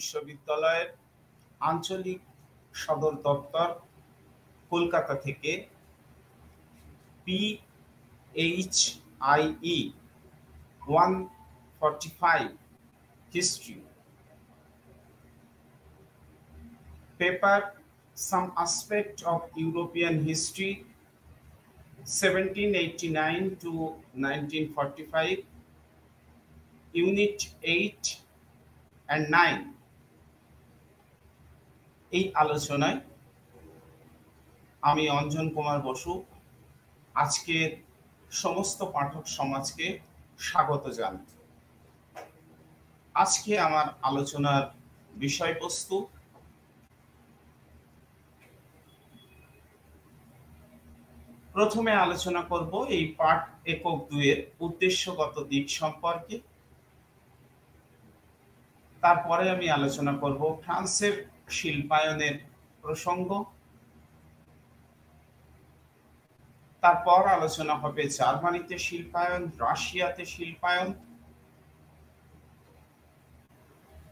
বিশ্ববিদ্যালয়ের আঞ্চলিক সদর দপ্তর কলকাতা থেকে PHIE 145 history paper some aspect of European history 1789 to 1945 unit 8 and 9 এই আলোচনায় আমি অঞ্জন কুমার বসু আজকের সমস্ত পাঠক সমাজকে স্বাগত জানাই। আজকে আমার আলোচনার বিষয়বস্তু প্রথমে আলোচনা করব এই পাঠ একক 2 এর উদ্দেশ্যগত দিক সম্পর্কে। তারপরে আমি আলোচনা করব ফ্রান্সের শিল্পায়নের প্রসঙ্গ। তারপর আলোচনা হবে জার্মানিতে শিল্পায়ন, রাশিয়াতে শিল্পায়ন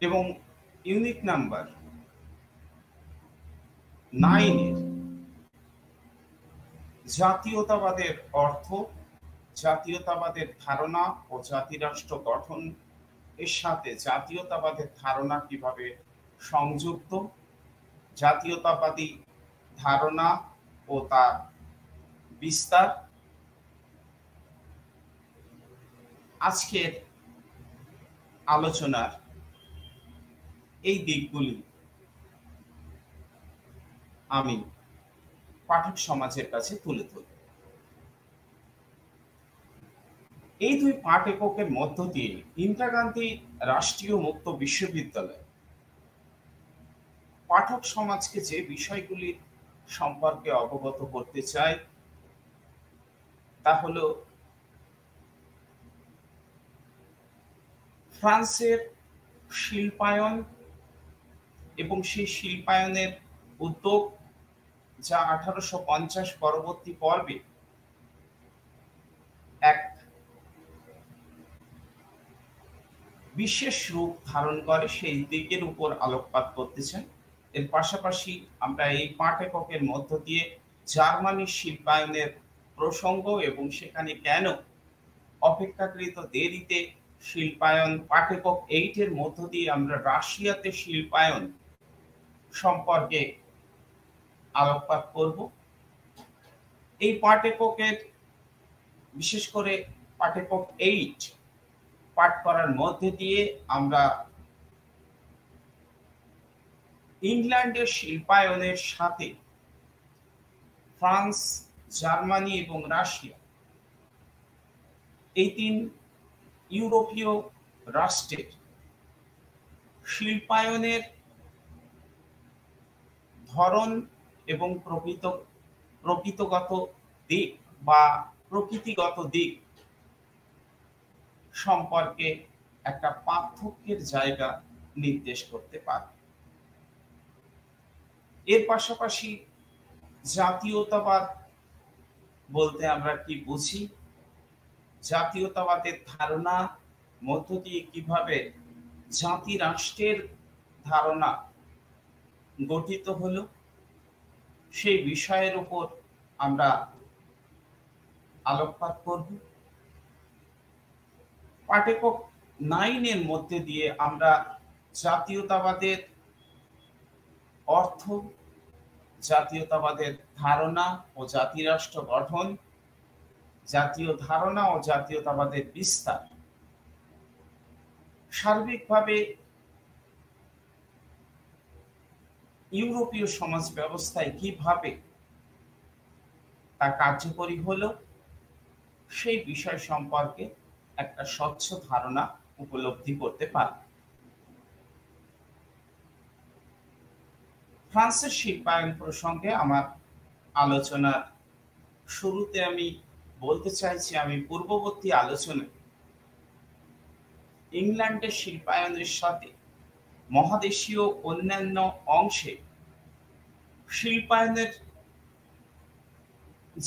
এবং ইউনিট নাম্বার 9 এর জাতীয়তাবাদের অর্থ, জাতীয়তাবাদের ধারণা ও জাতিরাষ্ট্র গঠন এর সাথে জাতীয়তাবাদের ধারণা কিভাবে সংযুক্ত, জাতীয়তাবাদী ধারণা ও তার বিস্তার। আজকের আলোচনার এই দিকগুলি আমি পাঠক সমাজের কাছে তুলে ধরব। এই দুই পাঠ এককের মধ্য দিয়ে ইন্দিরা গান্ধী রাষ্ট্রীয় মুক্ত বিশ্ববিদ্যালয় পাঠক সমাজকে যে বিষয়গুলির সম্পর্কে অবগত করতে চায় তা হলো ফ্রান্সের শিল্পায়ন এবং সেই শিল্পায়নের উদ্যোগ যা 1850 পরবর্তী পর্বে এক বিশেষ রূপ ধারণ করে, সেই দিকের উপর আলোকপাত করতে চাই। এর পাশাপাশি আমরা এই পাঠ এককের মধ্য দিয়ে জার্মানির শিল্পায়নের প্রসঙ্গ এবং সেখানে কেন অপেক্ষাকৃত দেরিতে শিল্পায়ন, পাঠ একক 8 এর মধ্য দিয়ে আমরা রাশিয়াতে শিল্পায়ন সম্পর্কে আলোকপাত করব। এই পাঠ এককের বিশেষ করে পাঠ একক 8 পাঠ করার মধ্যে দিয়ে আমরা ইংল্যান্ডের শিল্পায়নের সাথে ফ্রান্স, জার্মানি এবং রাশিয়া এই 3 ইউরোপীয় রাষ্ট্রের শিল্পায়নের ধরন এবং প্রকৃতিগত দিক বা প্রকৃতিগত দিক সম্পর্কে একটা পার্থক্যের জায়গা নির্দেশ করতে পারে। এর পাশাপাশি জাতীয়তাবাদ বলতে আমরা কি বুঝি, জাতীয়তাবাদের ধারণা মধ্য দিয়ে কিভাবে জাতি রাষ্ট্রের ধারণা গঠিত হলো, সেই বিষয়ের উপর আমরা আলোকপাত করব। পাঠ একক 9 এর মধ্যে দিয়ে আমরা জাতীয়তাবাদের অর্থ, জাতীয়তাবাদের ধারণা ও জাতিরাষ্ট্র গঠন, জাতীয় ধারণা ও জাতীয়তাবাদের বিস্তার, সার্বিকভাবে ইউরোপীয় সমাজ ব্যবস্থায় কিভাবে তা কার্যকরী হলো, সেই বিষয় সম্পর্কে একটা স্বচ্ছ ধারণা উপলব্ধি করতে পারব। ফ্রান্সের শিল্পায়ন প্রসঙ্গে আমার আলোচনার শুরুতে আমি বলতে চাইছি, আমি পূর্ববর্তী আলোচনায় ইংল্যান্ডের শিল্পায়নের সাথে মহাদেশীয় অন্যান্য অংশে শিল্পায়নের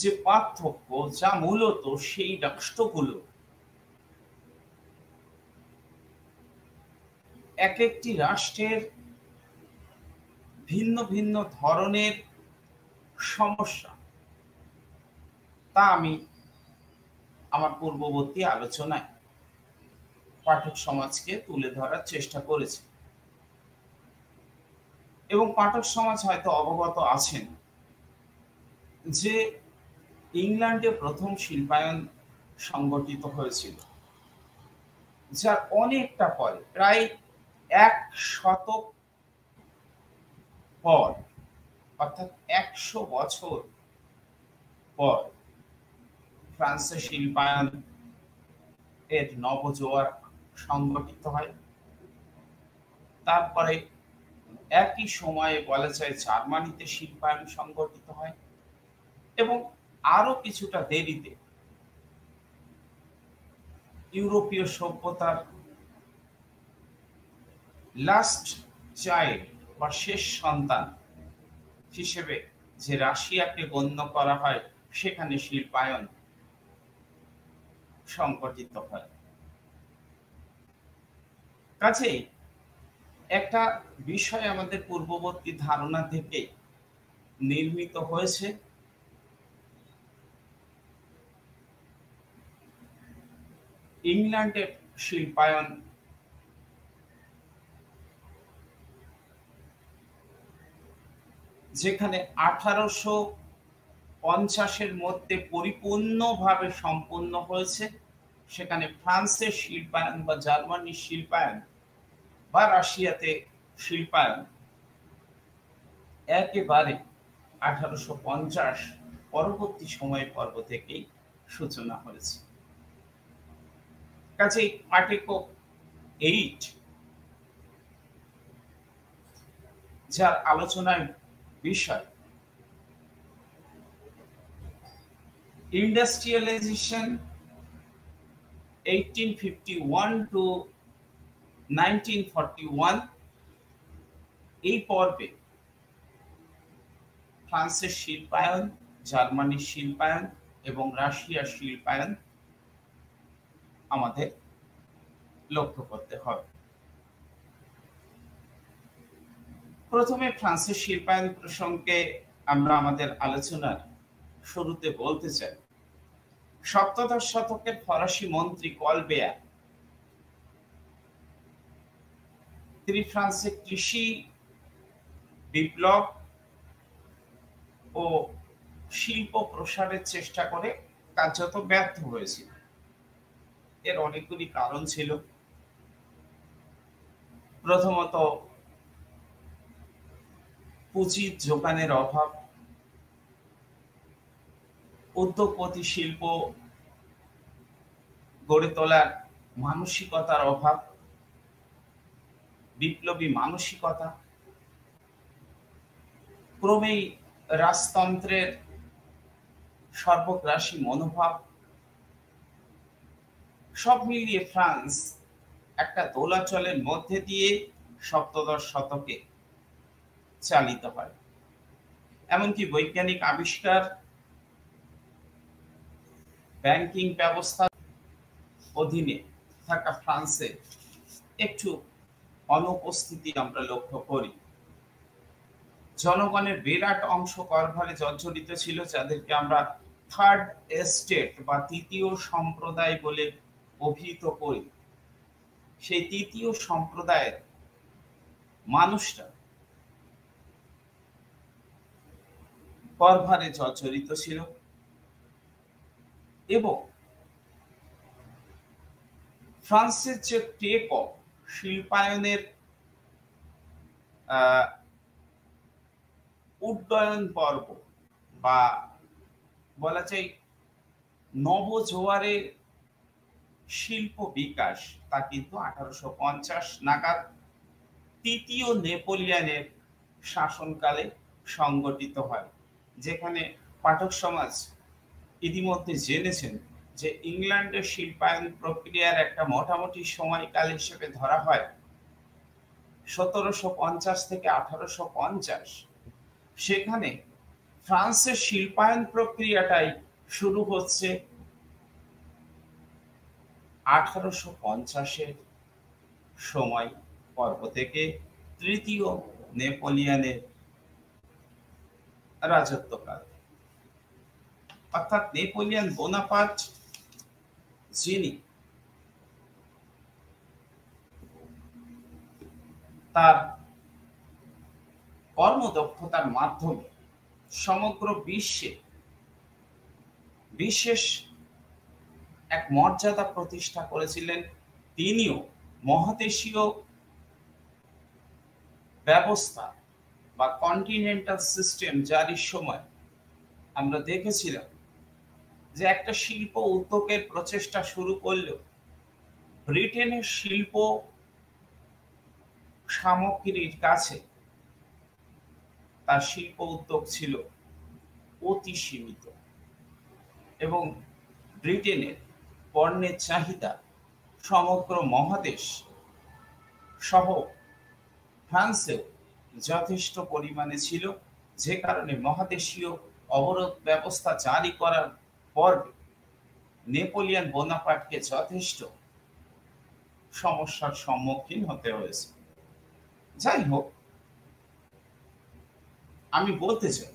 যে পার্থক্য, যা মূলত সেই রাষ্ট্রগুলো এক একটি রাষ্ট্রের ভিন্ন ভিন্ন ধরনের সমস্যা, তা আমি আমার পূর্ববর্তী আলোচনায় পাঠক সমাজকে তুলে ধরার চেষ্টা করেছি। এবং পাঠক সমাজ হয়তো অবগত আছেন যে ইংল্যান্ডে প্রথম শিল্পায়ন সংগঠিত হয়েছিল, যার অনেকটা পরে, প্রায় 100 পর, অর্থাৎ 100 বছর পর ফ্রান্সে শিল্পায়ন এর নবজোয়ার সংগঠিত হয়। তারপরে একই সময়ে বলা যায় জার্মানিতে শিল্পায়ন সংগঠিত হয়, এবং আরো কিছুটা দেরিতে ইউরোপীয় সভ্যতার লাস্ট চাইল্ড বা শেষ সন্তান হিসেবে যে রাশিয়াকে গণ্য করা হয়, সেখানে শিল্পায়ন সংগঠিত হয়। কাজেই একটা বিষয় আমাদের পূর্ববর্তী ধারণা থেকে নির্মিত হয়েছে, ইংল্যান্ডের শিল্পায়ন যেখানে 1850-এর মধ্যে পরিপূর্ণভাবে সম্পন্ন হয়েছে, সেখানে ফ্রান্সের শিল্পায়ন বা জার্মানির শিল্পায়ন বা রাশিয়াতে শিল্পায়ন একেবারে 1850 পরবর্তী সময় পর্ব থেকেই সূচনা হয়েছে। কাজেই আর্টিকেল 8 যার আলোচনার বিষয় ইন্ডাস্ট্রিয়ালাইজেশন 1851 to 1941, এই পর্বে ফ্রান্সের শিল্পায়ন, জার্মানির শিল্পায়ন এবং রাশিয়ার শিল্পায়ন আমাদের লক্ষ্য করতে হবে। প্রথমে ফ্রান্সের শিল্পায়ন প্রসঙ্গে আমরা আমাদের আলোচনার শুরুতে বলতে চাই, সপ্তদশ শতকের ফরাসি মন্ত্রী কলবেয়ার তিনি ফ্রান্সে কৃষি বিপ্লব ও শিল্প প্রসারের চেষ্টা করে কার্যত ব্যর্থ হয়েছিল। এর অনেকগুলি কারণ ছিল। প্রথমত, পুঁজির যোগানের অভাব, উদ্যোগপতি শিল্প গড়ে তোলার মানসিকতার অভাব, বিপ্লবী মানসিকতা, ক্রমেই রাজতন্ত্রের সর্বগ্রাসী মনোভাব, সব মিলিয়ে ফ্রান্স একটা দোলাচলের মধ্যে দিয়ে সপ্তদশ শতকে চালিত হয়। এমনকি বৈজ্ঞানিক আবিষ্কার, ব্যাংকিং ব্যবস্থা অধীনে থাকা ফ্রান্সে একটু অনুপস্থিতি আমরা লক্ষ্য করি। জনগণের বিরাট অংশ করভারে জর্জরিত ছিল, যাদেরকে আমরা থার্ড এস্টেট বা তৃতীয় সম্প্রদায় বলে অভিহিত করি। সেই তৃতীয় সম্প্রদায়ের মানুষরা করভারে জর্জরিত ছিল এবং ফ্রান্সের যে টেক অফ শিল্পায়নের উড্ডয়ন পর্ব বা বলা যায় নবজোয়ারের শিল্প বিকাশ, তা কিন্তু 1850 নাগাদ তৃতীয় নেপোলিয়নের শাসনকালে সংগঠিত হয়, যেখানে পাঠক সমাজ ইতিমধ্যে জেনেছেন যে ইংল্যান্ডের শিল্পায়ন প্রক্রিয়ার একটা মোটামুটি সময়কাল হিসেবে ধরা হয় 1750 থেকে 1850। সেখানে ফ্রান্সের শিল্পায়ন প্রক্রিয়াটাই শুরু হচ্ছে 1850-এর সময় পর্ব থেকে তৃতীয় নেপোলিয়নের রাজত্বকাল, অর্থাৎ নেপোলিয়ন বোনাপার্ট যিনি তার কর্মদক্ষতার মাধ্যমে সমগ্র বিশ্বে বিশেষ এক মর্যাদা প্রতিষ্ঠা করেছিলেন, তিনিও মহাদেশীয় ব্যবস্থা বা কন্টিনেন্টাল সিস্টেম জারির সময় আমরা দেখেছিলাম যে একটা শিল্প উদ্যোগের প্রচেষ্টা শুরু করলেও ব্রিটেনের শিল্প সামগ্রীর কাছে তার শিল্প উদ্যোগ ছিল অতি সীমিত এবং ব্রিটেনের পণ্যের চাহিদা সমগ্র মহাদেশ সহ ফ্রান্সেও যথেষ্ট পরিমাণে ছিল, যে কারণে মহাদেশীয় অবরোধ ব্যবস্থা জারি করার পর নেপোলিয়ন বোনাপার্টকে যথেষ্ট সমস্যার সম্মুখীন হতে হয়েছে। যাই হোক, আমি বলতে চাই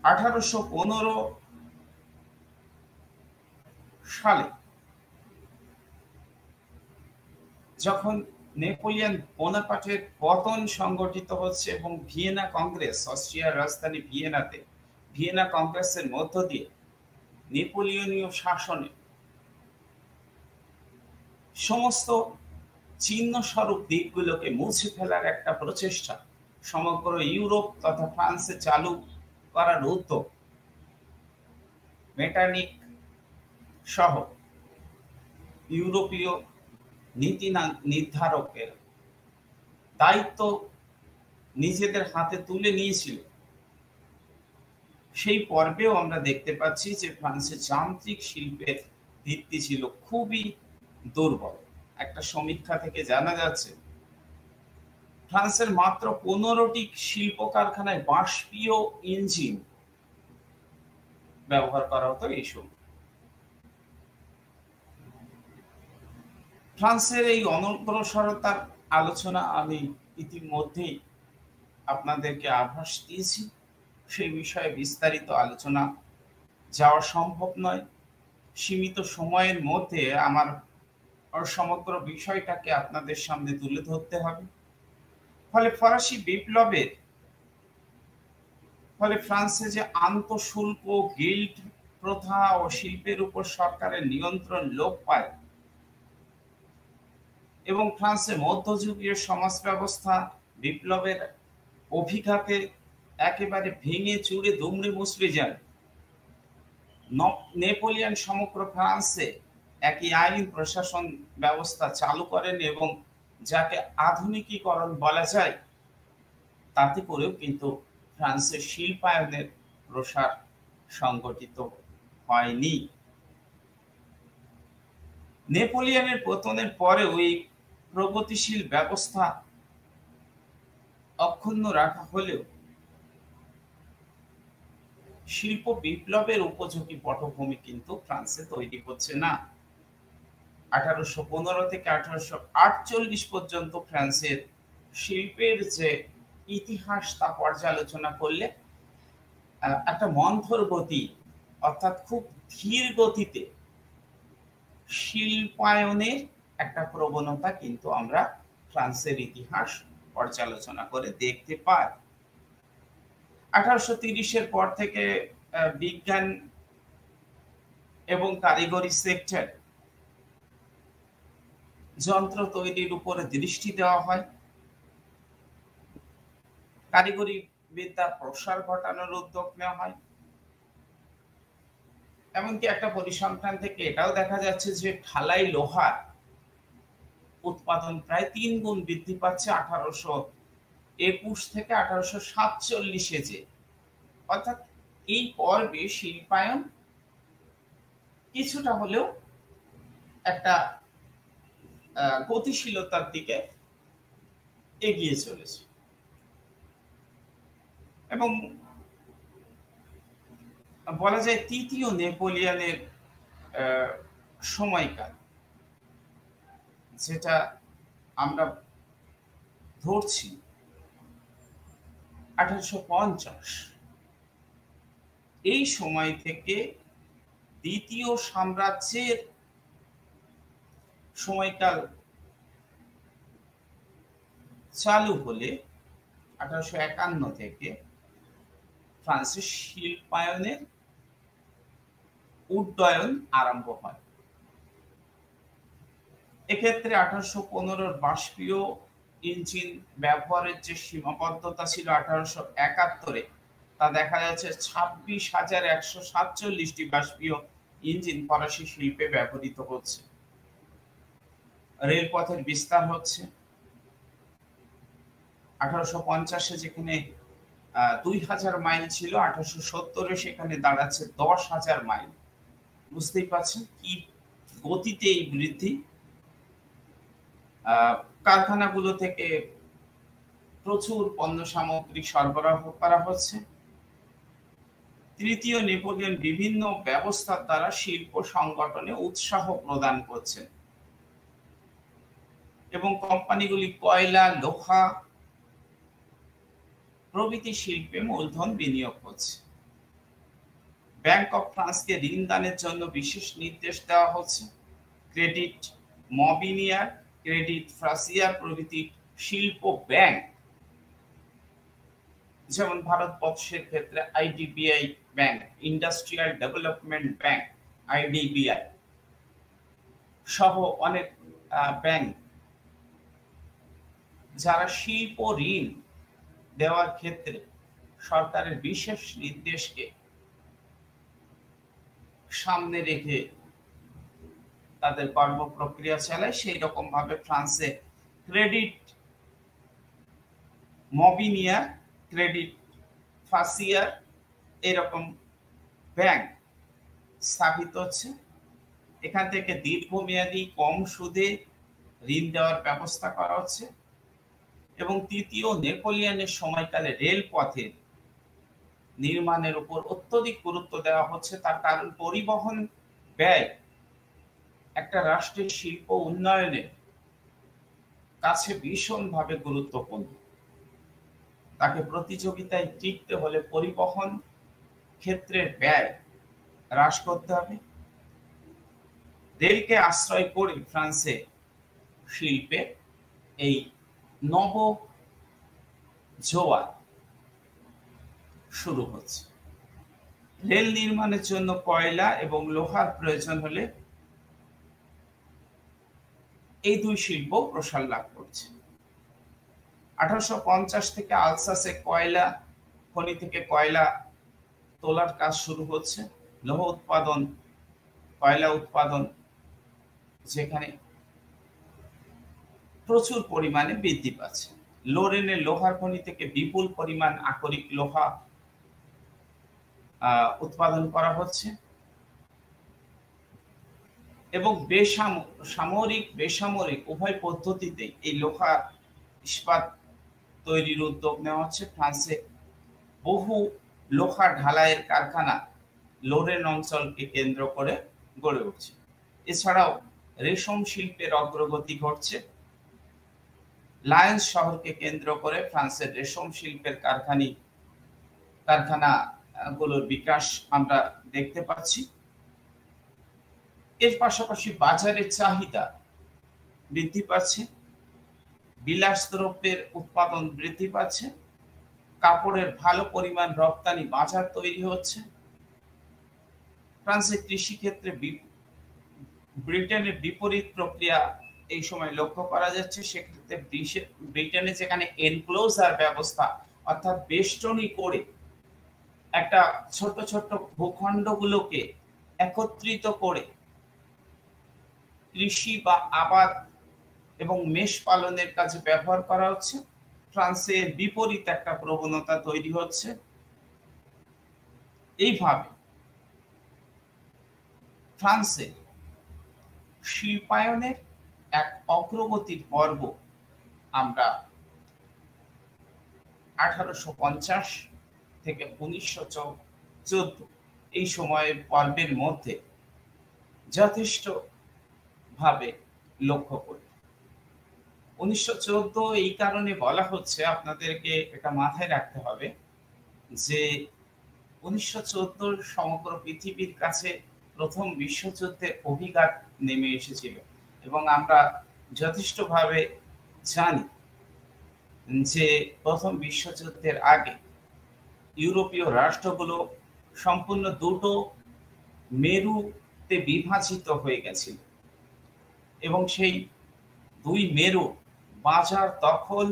1815 সালে যখন নেপোলিয়ন বোনাপার্টের পতন সংগঠিত হচ্ছে এবং ভিয়েনা কংগ্রেস, অস্ট্রিয়ার রাজধানী ভিয়েনাতে ভিয়েনা কংগ্রেসের মধ্য দিয়ে নেপোলিয়নীয় শাসনে সমস্ত চিহ্ন স্বরূপ দিকগুলোকে মুছে ফেলার একটা প্রচেষ্টা সমগ্র ইউরোপ তথা ফ্রান্সে চালু করার উদ্যোগ মেটারনিখ সহ ইউরোপীয় নীতি নির্ধারকের দায়িত্ব নিজেদের হাতে তুলে নিয়েছিল। সেই পর্বেও আমরা দেখতে পাচ্ছি যে ফ্রান্সের যান্ত্রিক শিল্পের ভিত্তি ছিল খুবই দুর্বল। একটা সমীক্ষা থেকে জানা যাচ্ছে ফ্রান্সের মাত্র 15টি শিল্প কারখানায় বাষ্পীয় ইঞ্জিন ব্যবহার করা হতো এই সময়। ফ্রান্সের এই অনগ্রসরতার আলোচনা আমি ইতিমধ্যেই আপনাদেরকে আভাস দিয়েছি, সেই বিষয়ে বিস্তারিত আলোচনা যাওয়া সম্ভব নয়। সীমিত সময়ের মধ্যে আমার সমগ্র বিষয়টাকে আপনাদের সামনে তুলে ধরতে হবে। ফলে ফরাসি বিপ্লবের ফলে ফ্রান্সে যে আন্তঃশুল্ক, গিল্ড প্রথা ও শিল্পের উপর সরকারের নিয়ন্ত্রণ লোপ পায় এবং ফ্রান্সে মধ্যযুগীয় সমাজ ব্যবস্থা বিপ্লবের অভিঘাতে একেবারে ভেঙে চুরে দুমড়ে মুচড়ে যায়। নেপোলিয়ন সমগ্র ফ্রান্সে একই আইন প্রশাসন ব্যবস্থা চালু করেন এবং যাকে আধুনিকীকরণ বলা যায়, তাতে করেও কিন্তু ফ্রান্সের শিল্পায়নের প্রসার সংগঠিত হয়নি। নেপোলিয়নের পতনের পরেও এই প্রগতিশীল ব্যবস্থা অক্ষুণ্ণ রাখা হলেও শিল্প বিপ্লবের উপযোগী পটভূমি কিন্তু ফ্রান্সে তৈরি হচ্ছে না। 1815 থেকে 1848 পর্যন্ত ফ্রান্সের শিল্পের যে ইতিহাস তা পর্যালোচনা করলে একটা মন্থর গতি, অর্থাৎ খুব ধীর গতিতে শিল্পায়নের একটা প্রবণতা কিন্তু আমরা ফ্রান্সের ইতিহাস পর্যালোচনা করে দেখতে পাই। 1830-এর পর থেকে বিজ্ঞান এবং কারিগরি সেক্টর, যন্ত্র তৈরির উপরে দৃষ্টি দেওয়া হয়, কারিগরি বিদ্যার প্রসার ঘটানোর উদ্যোগ নেওয়া হয়। এমনকি একটা পরিসংখ্যান থেকে এটাও দেখা যাচ্ছে যে ঢালাই লোহার উৎপাদন প্রায় 3 গুণ বৃদ্ধি পাচ্ছে 1821 থেকে 1847-এ যে, অর্থাৎ এই পর্বে শিল্পায়ন কিছুটা হলেও একটা গতিশীলতার দিকে এগিয়ে চলেছে এবং বলা যায় তৃতীয় নেপোলিয়নের সময়কাল, যেটা আমরা ধরছি 1850। এই সময় থেকে দ্বিতীয় সাম্রাজ্যের সময়কাল চালু হলে 1851 থেকে ফ্রান্সের শিল্পায়নের উড্ডয়ন আরম্ভ হয়। এক্ষেত্রে 1815 বাষ্পীয় ইঞ্জিন ব্যবহারের যে সীমাবদ্ধতা ছিল 1871 তা দেখা যাচ্ছে 26,147টি বাষ্পীয় ইঞ্জিন ফরাসি শিল্পে ব্যবহৃত হচ্ছে। রেলপথের বিস্তার হচ্ছে। 1850 যেখানে 2000 মাইল ছিল, 1870 সেখানে দাঁড়াচ্ছে 10,000 মাইল। বুঝতেই পারছেন কি গতিতে এই বৃদ্ধি। কারখানাগুলো থেকে প্রচুর পণ্য সামগ্রী সরবরাহ করা হচ্ছে। তৃতীয় নেপোলিয়ন বিভিন্ন ব্যবস্থার দ্বারা শিল্প সংগঠনে উৎসাহ প্রদান করছেন এবং কোম্পানিগুলি কয়লা, লোহা প্রভৃতি শিল্পে মূলধন বিনিয়োগ করছে। ব্যাংক অফ ফ্রান্সকে ঋণ দানের জন্য বিশেষ নির্দেশ দেওয়া হচ্ছে। ক্রেডিট মবিনিয়ার, ক্রেডিট ফ্রাসিয়ার প্রভৃতি শিল্প ব্যাংক, যেমন ভারতবর্ষের ক্ষেত্রে IDBI bank, industrial development bank IDBI সহ অনেক ব্যাংক যারা শিল্প ঋণ দেওয়ার ক্ষেত্রে সরকারের বিশেষ নির্দেশকে সামনে রেখে তাদের কর্ম প্রক্রিয়া চালায়। সেই রকম ভাবে ফ্রান্সে ক্রেডিট মবিনিয়ার, ক্রেডিট ফাসিয়ার এরকম ব্যাংক স্থাপিত হচ্ছে। এখান থেকে দীর্ঘমেয়াদী কম সুদে ঋণ দেওয়ার ব্যবস্থা করা হচ্ছে এবং তৃতীয় নেপোলিয়নের সময়কালে রেলপথের নির্মাণের উপর অত্যধিক গুরুত্ব দেওয়া হচ্ছে। তার কারণ পরিবহন ব্যয় একটা রাষ্ট্রের শিল্প উন্নয়নের কাছে ভীষণভাবে গুরুত্বপূর্ণ। তাকে প্রতিযোগিতায় টিকতে হলে পরিবহন ক্ষেত্রের ব্যয় হ্রাস করতে হবে। রেলকে আশ্রয় করে ফ্রান্সে শিল্পে এই নব জোয়ার শুরু হচ্ছে। রেল নির্মাণের জন্য কয়লা এবং লোহার প্রয়োজন হলে এই দুই শিল্প প্রসার লাভ করছে। 1850 থেকে আলসাসে কয়লা খনি থেকে কয়লা তোলার কাজ শুরু হচ্ছে। লৌহ উৎপাদন, কয়লা উৎপাদন যেখানে প্রচুর পরিমাণে বৃদ্ধি পাচ্ছে। লোরেনের লোহার খনি থেকে বিপুল পরিমাণ আকরিক লোহা উৎপাদন করা হচ্ছে এবং সামরিক বেসামরিক উভয় পদ্ধতিতে এই লোহা ইস্পাত তৈরির উদ্যোগ নেওয়া হচ্ছে। ফ্রান্সে বহু লোহা ঢালাইয়ের কারখানা লোরেন অঞ্চলকে কেন্দ্র করে গড়ে উঠছে। এছাড়াও রেশম শিল্পের অগ্রগতি ঘটছে। লায়ন্স শহরকে কেন্দ্র করে ফ্রান্সের রেশম শিল্পের কারখানাগুলোর বিকাশ আমরা দেখতে পাচ্ছি। এর পাশাপাশি বাজারের চাহিদা বৃদ্ধি পাচ্ছে, বিলাস দ্রব্যের উৎপাদন বৃদ্ধি পাচ্ছে, কাপড়ের ভালো পরিমাণ রপ্তানি বাজার তৈরি হচ্ছে। ফ্রান্সের কৃষি ক্ষেত্রে ব্রিটেনের বিপরীত প্রক্রিয়া এই সময় লক্ষ্য করা যাচ্ছে। সেক্ষেত্রে ব্রিটেনে যেখানে এনক্লোজার ব্যবস্থা অর্থাৎ বেষ্টনী করে একটা ছোট ছোট ভূখণ্ডগুলোকে একত্রিত করে কৃষি বা আবাদ এবং মেষ পালনের কাজে ব্যবহার করা হচ্ছে। ফ্রান্সের বিপরীত একটা প্রবণতা তৈরি হচ্ছে। এইভাবে ফ্রান্সে শিল্পায়নের এক অগ্রগতির পর্ব আমরা 1850 থেকে 1914 এই সময়ের পর্বের মধ্যে যথেষ্ট ভাবে লক্ষ্য করি। 1914 এই কারণে বলা হচ্ছে, আপনাদেরকে এটা মাথায় রাখতে হবে যে 1914 সমগ্র পৃথিবীর কাছে প্রথম বিশ্বযুদ্ধের অভিঘাত নেমে এসেছিল এবং আমরা যথেষ্টভাবে জানি যে প্রথম বিশ্বযুদ্ধের আগে ইউরোপীয় রাষ্ট্রগুলো সম্পূর্ণ দুটো মেরুতে বিভাজিত হয়ে গেছিল এবং সেই দুই মেরু বাজার দখল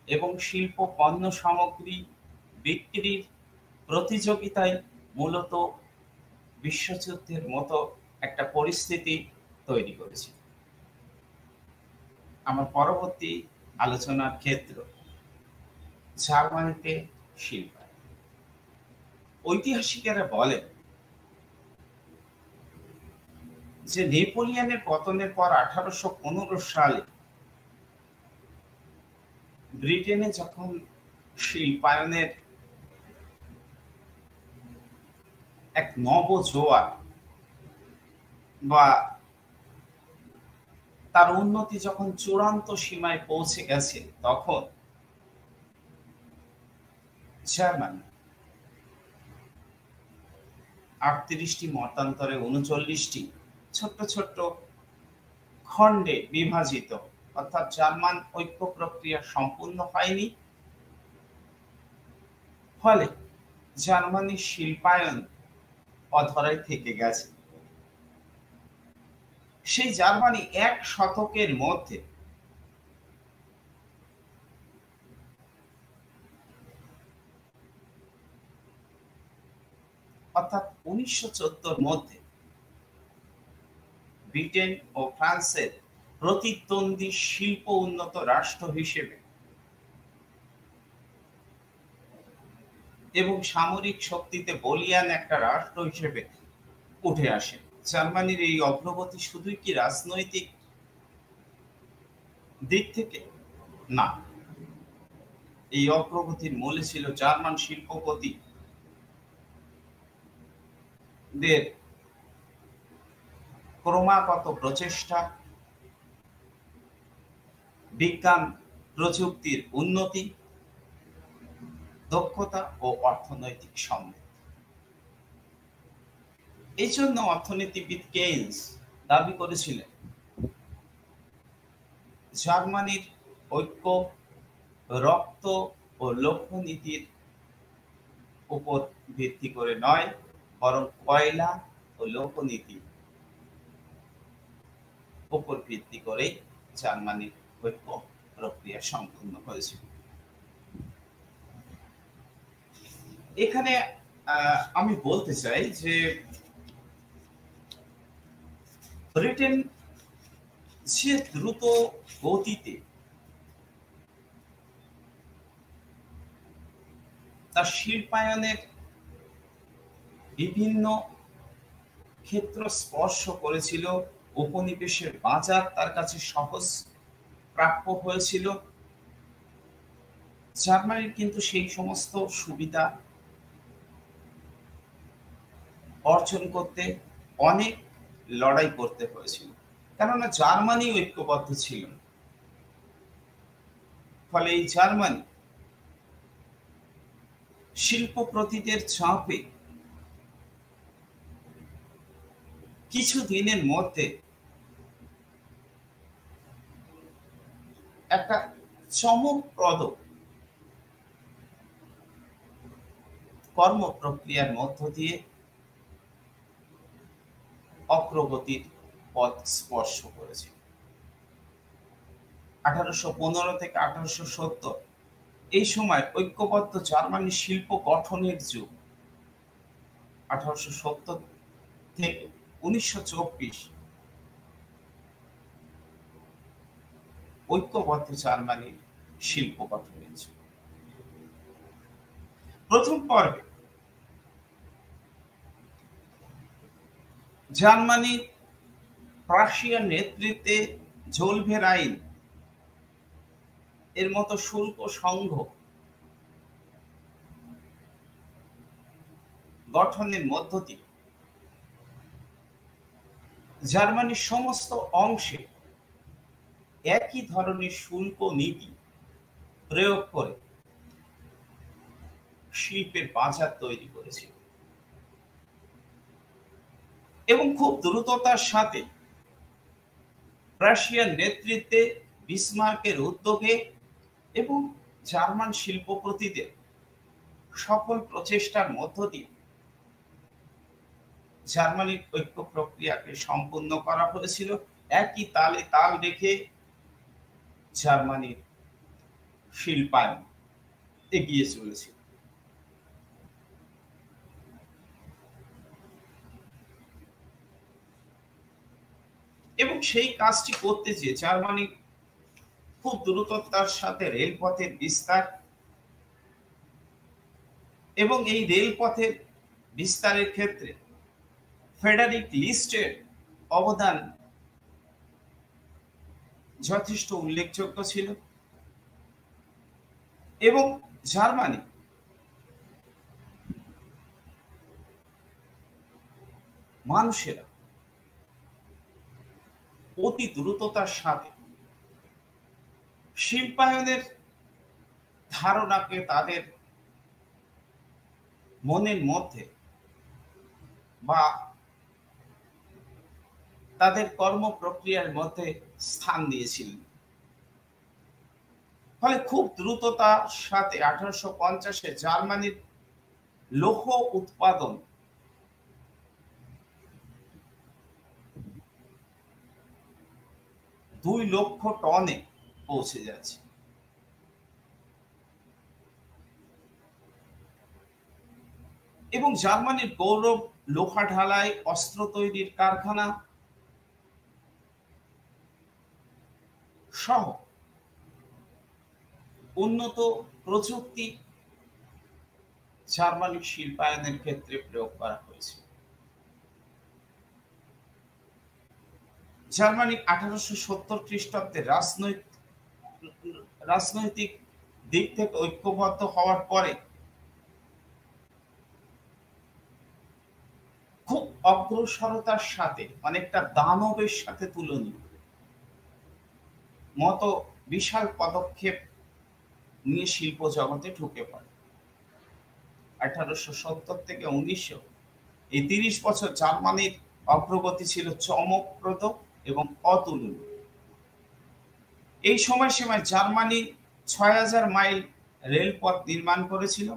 এবং শিল্প পণ্য সামগ্রী বিক্রির প্রতিযোগিতায় মূলত বিশ্বযুদ্ধের মতো একটা পরিস্থিতি তৈরি করেছিল। আমার পরবর্তী আলোচনার ক্ষেত্র জার্মানিতে শিল্পায়ন। ঐতিহাসিকেরা বলেন যে নেপোলিয়নের পতনের পর 1815 সালে ব্রিটেনে যখন শিল্পায়নের এক নবজোয়ার বা তার উন্নতি যখন চূড়ান্ত সীমায় পৌঁছে গেছে, তখন জার্মানি 38টি মতান্তরে 39টি ছোট্ট ছোট্ট খণ্ডে বিভাজিত, অর্থাৎ জার্মান ঐক্য প্রক্রিয়া সম্পূর্ণ হয়নি। ফলে জার্মানির শিল্পায়ন অধরায় থেকে গেছে। সেই জার্মানি 1 শতকের মধ্যে অর্থাৎ 1914 মধ্যে ব্রিটেন ও ফ্রান্সের প্রতিদ্বন্দ্বী শিল্প উন্নত রাষ্ট্র হিসেবে এবং সামরিক শক্তিতে বলীয়ান একটা রাষ্ট্র হিসেবে উঠে আসে। জার্মানির এই অগ্রগতি শুধুই কি রাজনৈতিক দিক থেকে? না, এই অগ্রগতির মূলে ছিল জার্মান শিল্পপতিদের ক্রমাগত প্রচেষ্টা, বিজ্ঞান প্রযুক্তির উন্নতি, দক্ষতা ও অর্থনৈতিক সমৃদ্ধি। এই জন্য অর্থনীতিবিদ কেইন্স দাবি করেছিলেন জার্মানির ঐক্য রক্ত ও লক্ষ্য নীতির উপর ভিত্তি করে নয়, বরং কয়লা ও লোকনীতি উপর ভিত্তি করে জার্মানির ঐক্য প্রক্রিয়া সম্পূর্ণ হয়েছিল। এখানে আমি বলতে চাই যে ব্রিটেন যে দ্রুত গতিতে তার শিল্পায়নের বিভিন্ন ক্ষেত্র স্পর্শ করেছিল, উপনিবেশের বাজার তার কাছে সহজ প্রাপ্য হয়েছিল, জার্মানির কিন্তু সেই সমস্ত সুবিধা অর্জন করতে অনেক লড়াই করতে হয়েছিল, কেননা জার্মানি ঐক্যবদ্ধ ছিল। ফলে এই জার্মানি শিল্পপতিদের চাপে কিছু দিনের মধ্যে একটা চমকপ্রদ কর্ম প্রক্রিয়ার মধ্য দিয়ে অগ্রগতির পথ স্পর্শ করেছে। 1815 থেকে 1870 এই সময় ঐক্যবদ্ধ জার্মানি শিল্প গঠনের যুগ। 1870 থেকে 1924 ঐক্যবদ্ধ জার্মানির শিল্প গঠনের যুগ। প্রথম পর্বে জার্মানি প্রাশিয়ার নেতৃত্বে জোলভেরাইন এর মতো শুল্ক সংঘ গঠনের মধ্য দিয়ে জার্মানির সমস্ত অংশে একই ধরনের শুল্ক নীতি প্রয়োগ করে শিল্পের বাজার তৈরি করেছিল এবং খুব দ্রুততার সাথে রাশিয়ার নেতৃত্বে বিসমার্কের উদ্যোগে এবং জার্মান শিল্পপতিদের সফল প্রচেষ্টার মধ্য দিয়ে জার্মানির ঐক্য প্রক্রিয়াকে সম্পূর্ণ করা হয়েছিল। একই তালে তাল রেখে জার্মানির শিল্পায়ন এগিয়ে চলেছিল। এবং সেই কাজটি করতে যে জার্মানি খুব দ্রুততার সাথে রেলপথের বিস্তার এবং এই রেলপথের বিস্তারের ক্ষেত্রে ফেডারিক লিস্টের অবদান যথেষ্ট উল্লেখযোগ্য ছিল এবং জার্মানি মানুষেরা অতি দ্রুততার সাথে শিল্পায়নের ধারণাকে তাদের মনের মধ্যে বা তাদের কর্ম প্রক্রিয়ার মধ্যে স্থান দিয়েছিলেন। ফলে খুব দ্রুততার সাথে 1850-এ জার্মানির লৌহ উৎপাদন দুই লক্ষ টনে পৌঁছে যাচ্ছে এবং জার্মানির গৌরব লোহা ঢালাই, অস্ত্র তৈরির কারখানা সহ উন্নত প্রযুক্তি জার্মানির শিল্পায়নের ক্ষেত্রে প্রয়োগ করা হয়েছে। জার্মানি 1870 খ্রিস্টাব্দে রাজনৈতিক দিক থেকে ঐক্যবদ্ধ হওয়ার পরে খুব অগ্রসরতার সাথে, অনেকটা দানবের সাথে তুলনীয় মতো বিশাল পদক্ষেপ নিয়ে শিল্প জগতে ঢুকে পড়ে। 1870 থেকে 1900 এই 30 বছর জার্মানির অগ্রগতি ছিল চমকপ্রদ এবং অতুলনীয়। এই সময়সীমায় জার্মানি 6000 মাইল রেলপথ নির্মাণ করেছিল।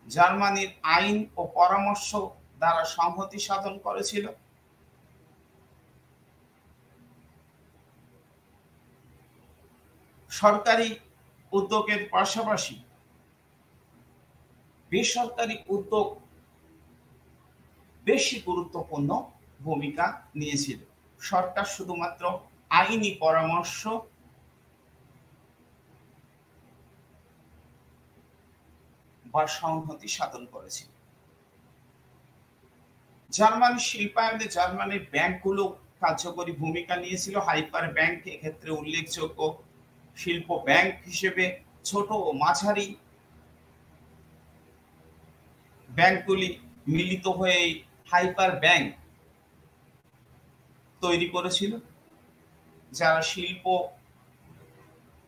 জার্মানির আইন ও পরামর্শ দ্বারা সংহতি সাধন করেছিল। সরকারি উদ্যোগের পাশাপাশি বেসরকারি উদ্যোগ বেশি গুরুত্বপূর্ণ ভূমিকা নিয়েছিল। সরকার শুধুমাত্র আইনি পরামর্শ বা সংহতি সাধন করেছিল। জার্মানি শিল্পায়নে জার্মানির ব্যাংকগুলো কার্যকরী ভূমিকা নিয়েছিল। হাইপার ব্যাংক এক্ষেত্রে উল্লেখযোগ্য। শিল্প ব্যাংক হিসেবে ছোট ও মাঝারি ব্যাংকগুলি মিলিত হয়ে হাইপার ব্যাংক তৈরি করেছিল, যারা শিল্প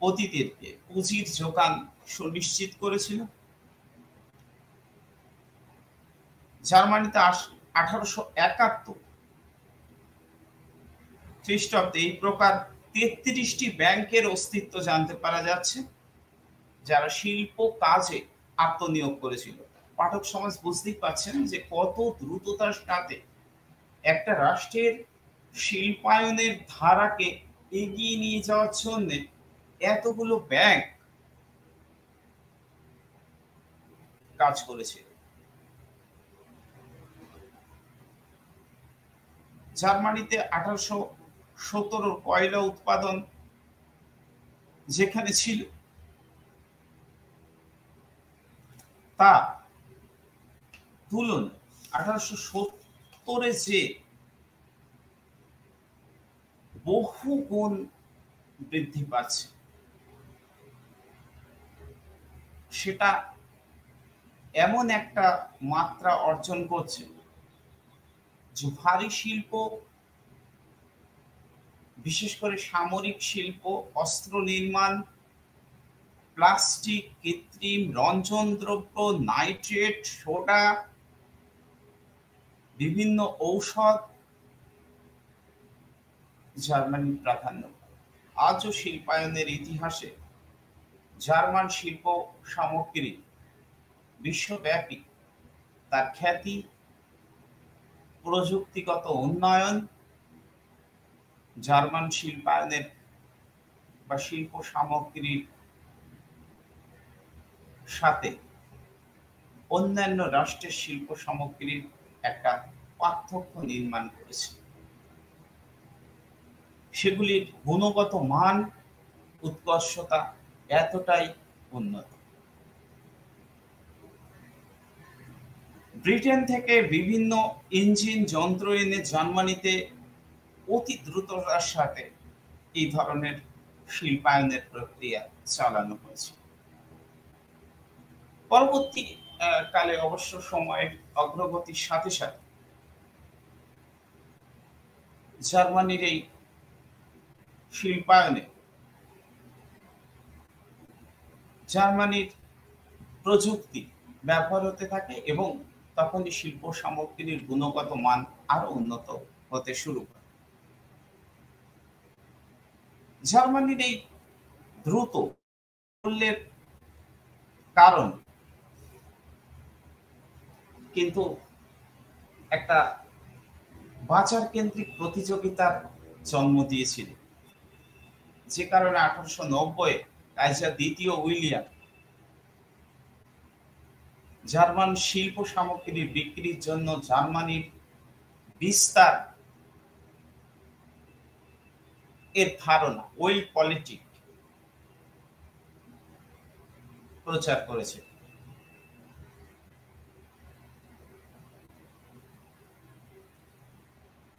পতিদেরকে পুঁজির যোগান সুনিশ্চিত করেছিল। জার্মানিতে 1871 খ্রিস্টাব্দে এই প্রকার 33টি ব্যাংকের অস্তিত্ব জানতে পারা যাচ্ছে, যারা শিল্প কাজে আত্মনিয়োগ করেছিল। পাঠক সমাজ বুঝতেই পারছেন যে কত দ্রুততার সাথে একটা রাষ্ট্রের শিল্পায়নের ধারাকে এগিয়ে নিয়ে যাওয়ার জন্য এতগুলো ব্যাংক কাজ করেছিল। জার্মানিতে 1817 কয়লা উৎপাদন যেখানে ছিল তা তুলনায় 1870 যে বহু গুণ বৃদ্ধি পাচ্ছে, সেটা এমন একটা মাত্রা অর্জন করছে যে ভারী শিল্প বিশেষ করে সামরিক শিল্প, অস্ত্র নির্মাণ, প্লাস্টিক, কৃত্রিম রঞ্জনদ্রব্য, নাইট্রেট, সোডা, বিভিন্ন ঔষধ জার্মানি প্রাধান্য পায়। আজও শিল্পায়নের ইতিহাসে জার্মান শিল্প সামগ্রী বিশ্বব্যাপী তার খ্যাতি, প্রযুক্তিগত উন্নয়ন, জার্মান শিল্পায়নের বা শিল্প সামগ্রীর সাথে অন্যান্য রাষ্ট্রের শিল্প সামগ্রীর একটা পার্থক্য নির্মাণ করেছে। সেগুলির গুণগত মান, উৎকর্ষতা এতটাই উন্নত। ব্রিটেন থেকে বিভিন্ন ইঞ্জিন যন্ত্র এনে জার্মানিতে অতি দ্রুততার সাথে এই ধরনের শিল্পায়নের প্রক্রিয়া চালানো হয়েছে। পরবর্তী কালে অবশ্য সময়ের অগ্রগতির সাথে সাথে জার্মানির এই শিল্পায়নে জার্মানির প্রযুক্তি ব্যবহার হতে থাকে এবং তখনই শিল্প সামগ্রীর গুণগত মান আরো উন্নত হতে শুরু করে। জার্মানির এই দ্রুত সাফল্যের কারণ কিন্তু একটা বাজার কেন্দ্রিক প্রতিযোগিতার জন্ম দিয়েছিল, যে কারণে 1890 কাইজার দ্বিতীয় উইলিয়াম জার্মান শিল্প সামগ্রীর বিক্রির জন্য জার্মানির বিস্তার এর ধারণা, ওই পলিটিক প্রচার করেছে।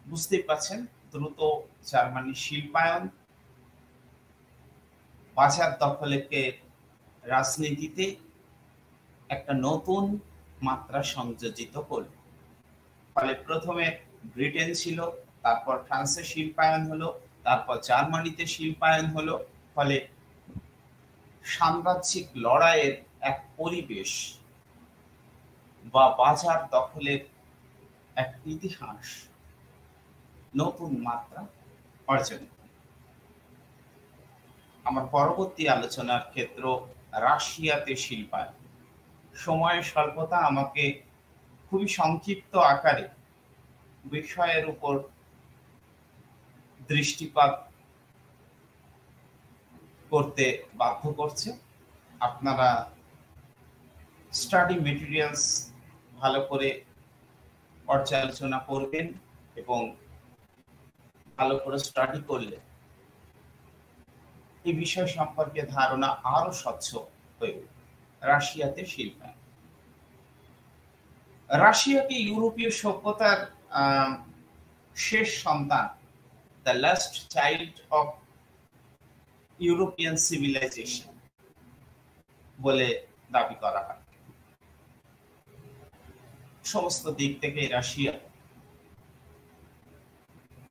বুঝতেই পারছেন, দ্রুত জার্মানির শিল্পায়ন বাজার দখলকে রাজনীতিতে একটা নতুন মাত্রা সংযোজিত করল। ফলে প্রথমে ব্রিটেন ছিল, তারপর ফ্রান্সে শিল্পায়ন হলো, তারপর জার্মানিতে শিল্পায়ন হলো। ফলে সাম্রাজ্যিক লড়াইয়ের এক পরিবেশ বা বাজার দখলের এক ইতিহাস নতুন মাত্রা অর্জন। আমার পরবর্তী আলোচনার ক্ষেত্র রাশিয়াতে শিল্পায়ন। সময়ের স্বল্পতা আমাকে খুবই সংক্ষিপ্ত আকারে বিষয়ের উপর দৃষ্টিপাত করতে বাধ্য করছে। আপনারা স্টাডি মেটেরিয়ালস ভালো করে পর্যালোচনা করবেন এবং ভালো করে স্টাডি করলে এই বিষয় সম্পর্কে ধারণা আরো স্বচ্ছ হয়ে উঠবে। রাশিয়াতে শিল্পায়ন। রাশিয়াকে ইউরোপীয় সভ্যতার শেষ সন্তান, the last child of European civilization বলে দাবি করা হয়। সমস্ত দিক থেকে রাশিয়া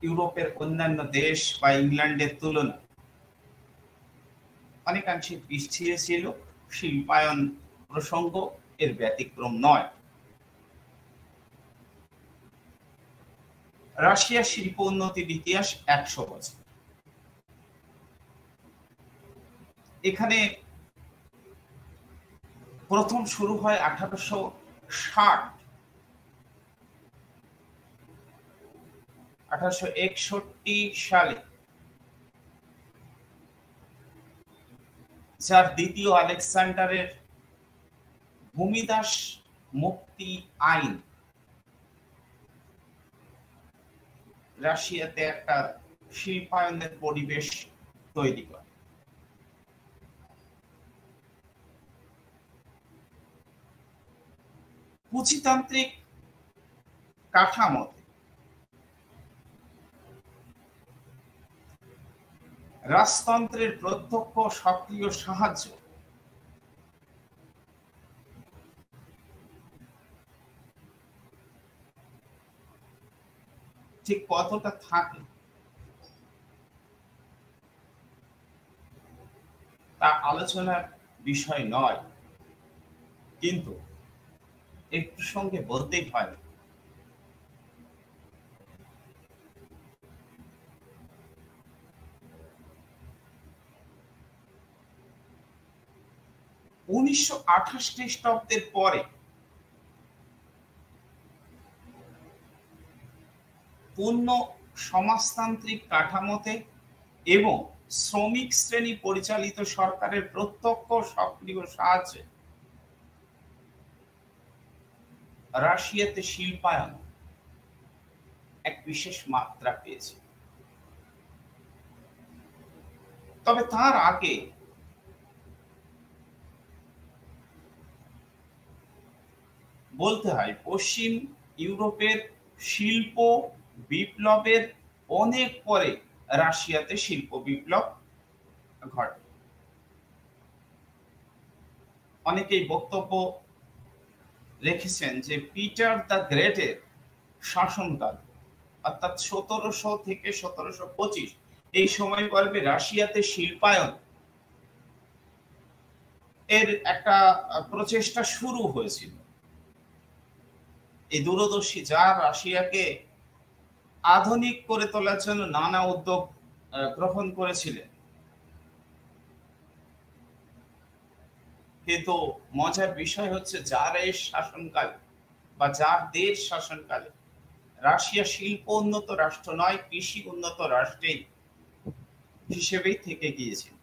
ইউরোপের অন্যান্য দেশ বা ইংল্যান্ডের তুলনায় অনেকাংশে পিছিয়ে ছিল। শিল্পায়ন প্রসঙ্গ এর ব্যতিক্রম নয়। রাশিয়ার শিল্প উন্নতির ইতিহাস 100 বছর। এখানে প্রথম শুরু হয় 1861 সালে, যার দ্বিতীয় আলেকজান্ডারের ভূমিদাস মুক্তি আইন রাশিয়াতে একটা শিল্পায়নের পরিবেশ তৈরি করে। পুঁজিতান্ত্রিক কাঠামোতে রাজতন্ত্রের প্রত্যক্ষ সক্রিয় সাহায্য ঠিক কতটা থাকে তা আলোচনার বিষয় নয়, কিন্তু এই প্রসঙ্গে বলতেই হয় ১৯২৮ খ্রিস্টাব্দের পরে পূর্ণ সমাজতান্ত্রিক কাঠামোতে এবং শ্রমিক শ্রেণী পরিচালিত সরকারের প্রত্যক্ষ সক্রিয় সাহায্যে রাশিয়াতে শিল্পায়ন এক বিশেষ মাত্রা পেয়েছে। তবে তার আগে বলতে হয় পশ্চিম ইউরোপের শিল্প বিপ্লবের অনেক পরে রাশিয়াতে শিল্প বিপ্লব ঘটে। অনেকেই বক্তব্য রেখেছেন যে পিটার দ্য গ্রেটের শাসনকাল অর্থাৎ ১৭০০ থেকে ১৭২৫ এই সময় পর্বে রাশিয়াতে শিল্পায়ন এর একটা প্রচেষ্টা শুরু হয়েছিল। এই দূরদর্শী জার রাশিয়াকে আধুনিক করে তোলার জন্য নানা উদ্যোগ গ্রহণ করেছিলেন, কিন্তু মজার বিষয় হচ্ছে জারের শাসনকালে বা জারদের শাসনকালে রাশিয়া শিল্প উন্নত রাষ্ট্র নয়, কৃষি উন্নত রাষ্ট্রে হিসেবেই থেকে গিয়েছিল।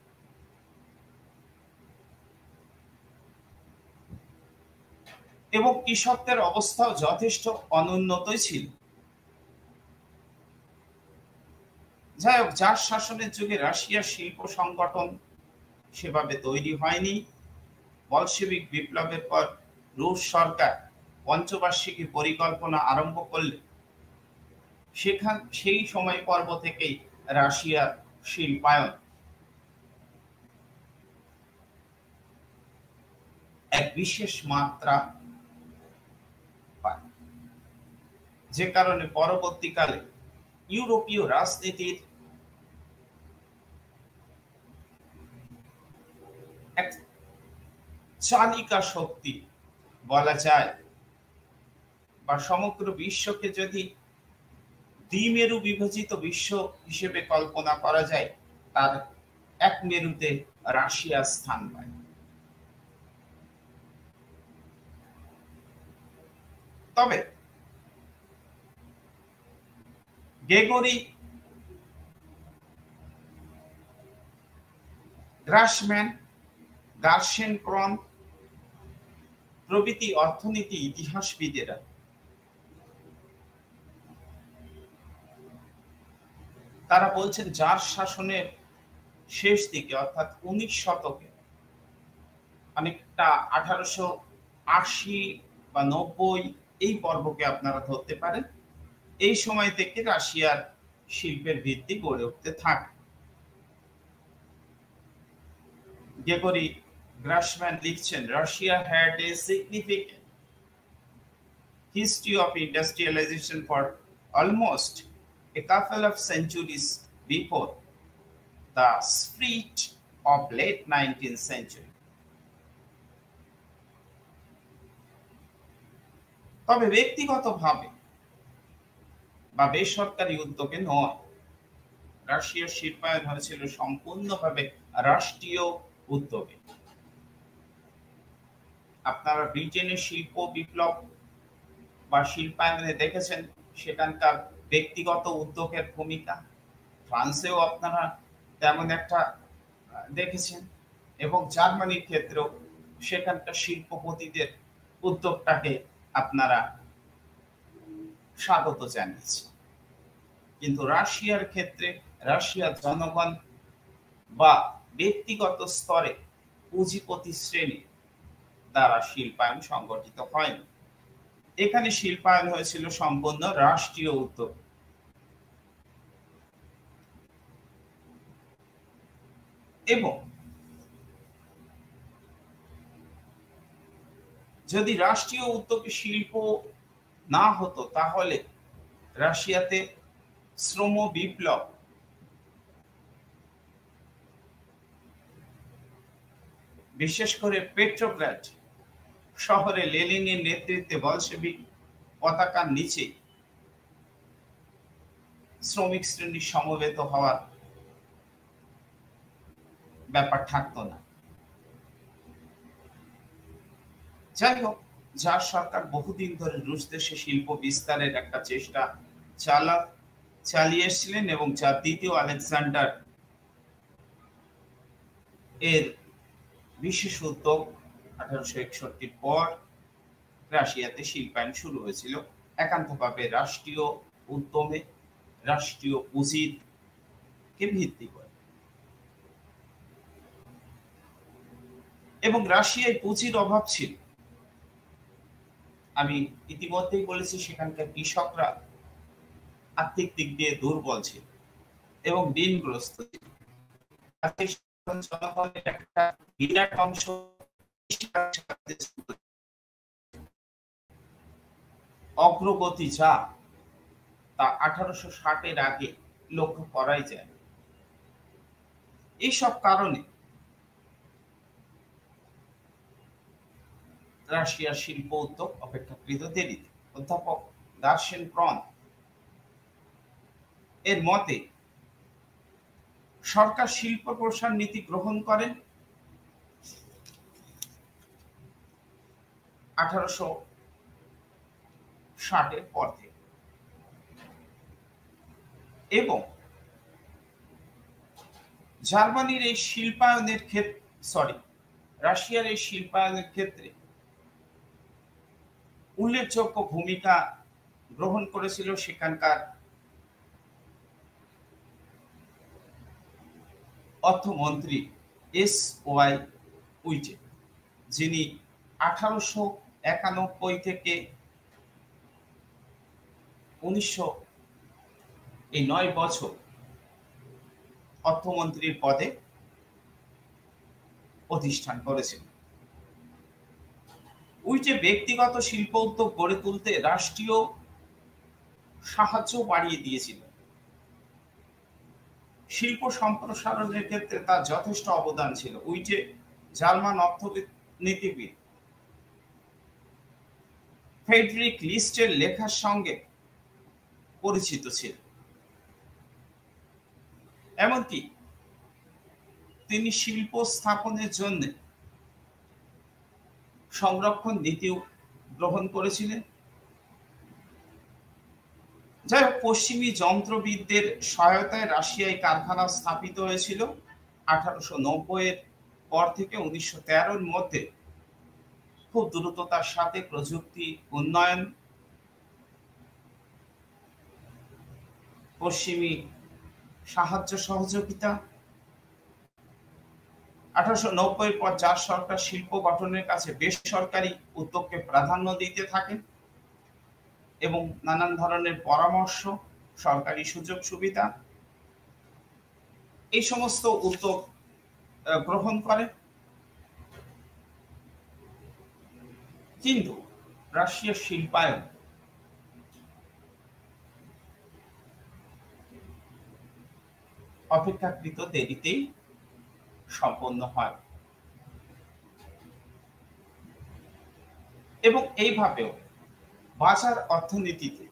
এবং কৃষকদের অবস্থাও যথেষ্ট অনুন্নতই ছিল। যাই হোক, জার শাসনের যুগে রাশিয়ার শিল্প সংগঠন সেভাবে তৈরি হয়নি। বলশেভিক বিপ্লবের পর রুশ সরকার পঞ্চবার্ষিকী পরিকল্পনা আরম্ভ করলে সেই সময় পর্ব থেকেই রাশিয়ার শিল্পায়ন এক বিশেষ মাত্রা পায়, যে কারণে পরবর্তীকালে ইউরোপীয় রাজনীতির এক চালিকা শক্তি বলা যায়, বা সমগ্র বিশ্বকে যদি দ্বিমেরু বিভাজিত বিশ্ব হিসেবে কল্পনা করা যায়, তার এক মেরুতে রাশিয়া স্থান পায়। তবে গ্রেগরি গ্রাসম্যান, গার্শেনক্রন প্রভৃতি অর্থনীতি ইতিহাসবিদেরা তারা বলছেন জার শাসনের শেষ দিকে অর্থাৎ ১৯ শতকে অনেকটা ১৮৮০ বা ৯০ এই পর্বকে আপনারা ধরতে পারেন। এই সময় থেকে রাশিয়ার শিল্পের ভিত্তি গড়ে উঠতে থাকে। গ্রেগরি গ্রাসম্যান লিখছেন, Russia had a significant history of industrialization for almost a couple of centuries before the split of late 19th century. তবে ব্যক্তিগতভাবে বা বেসরকারি উদ্যোগে নয়, রাশিয়ার শিল্পায়ন হয়েছিল সম্পূর্ণভাবে রাষ্ট্রীয় উদ্যোগে। আপনারা ব্রিটেনের শিল্প বিপ্লব বা শিল্পায়নে দেখেছেন সেখানকার ব্যক্তিগত উদ্যোগের ভূমিকা। ফ্রান্সেও আপনারা তেমন একটা দেখেছেন, এবং জার্মানির ক্ষেত্রেও সেখানকার শিল্পপতিদের উদ্যোগটাকে আপনারা স্বাগত জানিয়েছেন। কিন্তু রাশিয়ার ক্ষেত্রে রাশিয়ার জনগণ বা ব্যক্তিগত স্তরে পুঁজিপতি শ্রেণী দ্বারা শিল্পায়ন সংগঠিত হয়নি। এখানে শিল্পায়ন হয়েছিল সম্পূর্ণ রাষ্ট্রীয় উদ্যোগ। এবং যদি রাষ্ট্রীয় উদ্যোগে শিল্প না হতো, তাহলে রাশিয়াতে শ্রম বিপ্লব বিশেষ করে পেট্রোগ্রাড শহরে লেনিনের নেতৃত্বে বলশেভিক পতাকার নিচে শ্রমিক শ্রেণী সমবেত হওয়ার ব্যাপার থাকতো না। যাই হোক, যার সরকার বহুদিন ধরে রুশ দেশে শিল্প বিস্তারের একটা চেষ্টা চালিয়ে এসেছিলেন এবং যার দ্বিতীয় আলেকজান্ডার এর বিশেষ উদ্যোগ 1861 পর রাশিয়াতে শিল্পায়ন শুরু হয়েছিল একান্তভাবে রাষ্ট্রীয় উদ্যমে, রাষ্ট্রীয় পুঁজির কে ভিত্তি করে। এবং রাশিয়ায় পুঁজির অভাব ছিল। আমি ইতিমধ্যেই বলেছি সেখানকার কৃষকরা আর্থিক দিক দিয়ে দুর্বল ছিল এবং ঋণগ্রস্ত ছিল। জনগণের একটা বিরাট অংশ অগ্রগতি যা তা 1860-এর আগে লক্ষ্য করাই যায়। এইসব কারণে রাশিয়ার শিল্প উদ্যোগ অপেক্ষাকৃত দেরিতে। অধ্যাপক দার্শেন ক্রন এর মতে সরকার শিল্প প্রসার নীতি গ্রহণ করেন 1860-এর পর থেকে এবং জার্মানির এই শিল্পায়নের রাশিয়ার এই শিল্পায়নের ক্ষেত্রে উল্লেখযোগ্য ভূমিকা গ্রহণ করেছিল সেখানকার অর্থমন্ত্রী এস.ওয়াই. উইটে, যিনি 1891 থেকে 9 বছর অর্থমন্ত্রীর পদে প্রতিষ্ঠান করেছেন। উইটে ব্যক্তিগত শিল্প উদ্যোগ গড়ে তুলতে রাষ্ট্রীয় সাহায্য বাড়িয়ে দিয়েছিল। শিল্প সম্প্রসারণের ক্ষেত্রে তার যথেষ্ট অবদান ছিল। উইটে জার্মান অর্থনীতিবিদ ফ্রেডরিক লিস্টের লেখার সঙ্গে পরিচিত ছিল। এমনকি তিনি শিল্প স্থাপনের জন্য সংরক্ষণ নীতিও গ্রহণ করেছিলেন। যাই হোক, পশ্চিমী যন্ত্রবিদদের সহায়তায় রাশিয়ায় কারখানা স্থাপিত হয়েছিল 1890-এর পর থেকে 1913-এর মধ্যে। খুব দ্রুততার সাথে প্রযুক্তি উন্নয়ন, পশ্চিমী সাহায্য সহযোগিতা, 1890-এর পর যার সরকার শিল্প গঠনের কাছে বেসরকারি উদ্যোগকে প্রাধান্য দিতে থাকেন এবং নানান ধরনের পরামর্শ, সরকারি সুযোগ সুবিধা এই সমস্ত উদ্যোগ গ্রহণ করে। কিন্তু রাশিয়ার শিল্পায়ন অপেক্ষাকৃত দেরিতেই সম্পন্ন হয় এবং এইভাবেও বাজার অর্থনীতিতে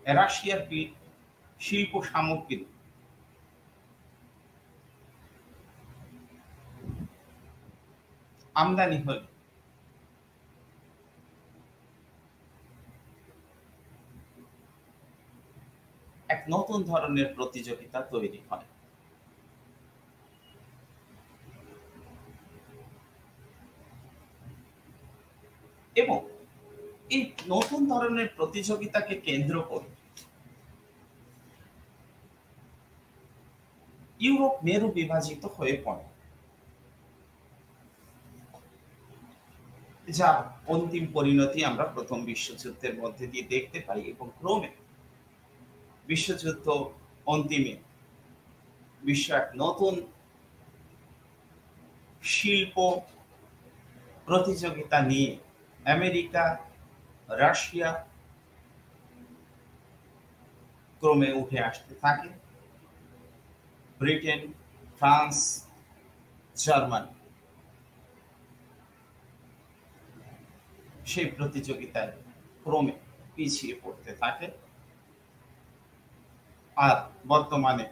রাশিয়ার শিল্প সামগ্রী আমদানি হলে এক নতুন ধরনের প্রতিযোগিতা তৈরি হয়। এবং এই নতুন ধরনের প্রতিযোগিতাকে কেন্দ্র করে ইউরোপ মেরু বিভাজিত হয়ে পড়ে, যার অন্তিম পরিণতি আমরা প্রথম বিশ্বযুদ্ধের মধ্যে দিয়ে দেখতে পাই এবং ক্রমে বিশ্বযুদ্ধ অন্তিমে বিশ্ব এক নতুন শিল্প প্রতিযোগিতা নিয়ে আমেরিকা, রাশিয়া ক্রমে উঠে আসতে থাকে। ব্রিটেন, ফ্রান্স জার্মানি সেই প্রতিযোগিতায় ক্রমে পিছিয়ে পড়তে থাকে। আর বর্তমানে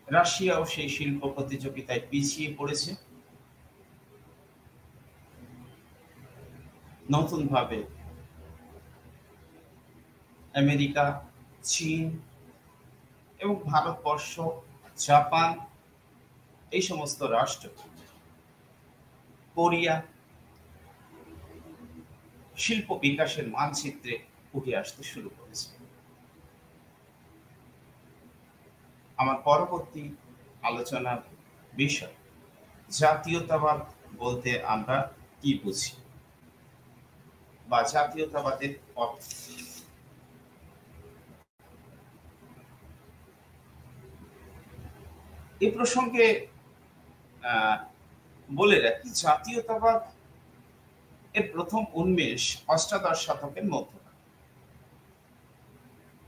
রাশিয়াও সেই শিল্প প্রতিযোগিতায় পিছিয়ে পড়েছে। নতুনভাবে আমেরিকা, চীন এবং ভারতবর্ষ, জাপান এই সমস্ত রাষ্ট্র, কোরিয়া শিল্প বিকাশের মানচিত্রে উঠে আসতে শুরু করেছে। আমার পরবর্তী আলোচনার বিষয় জাতীয়তাবাদ বলতে আমরা কি বুঝি বা জাতীয়তাবাদের অর্থ। এই প্রসঙ্গে বলে রাখি, জাতীয়তাবাদ এর প্রথম উন্মেষ অষ্টাদশ শতকের মধ্যে।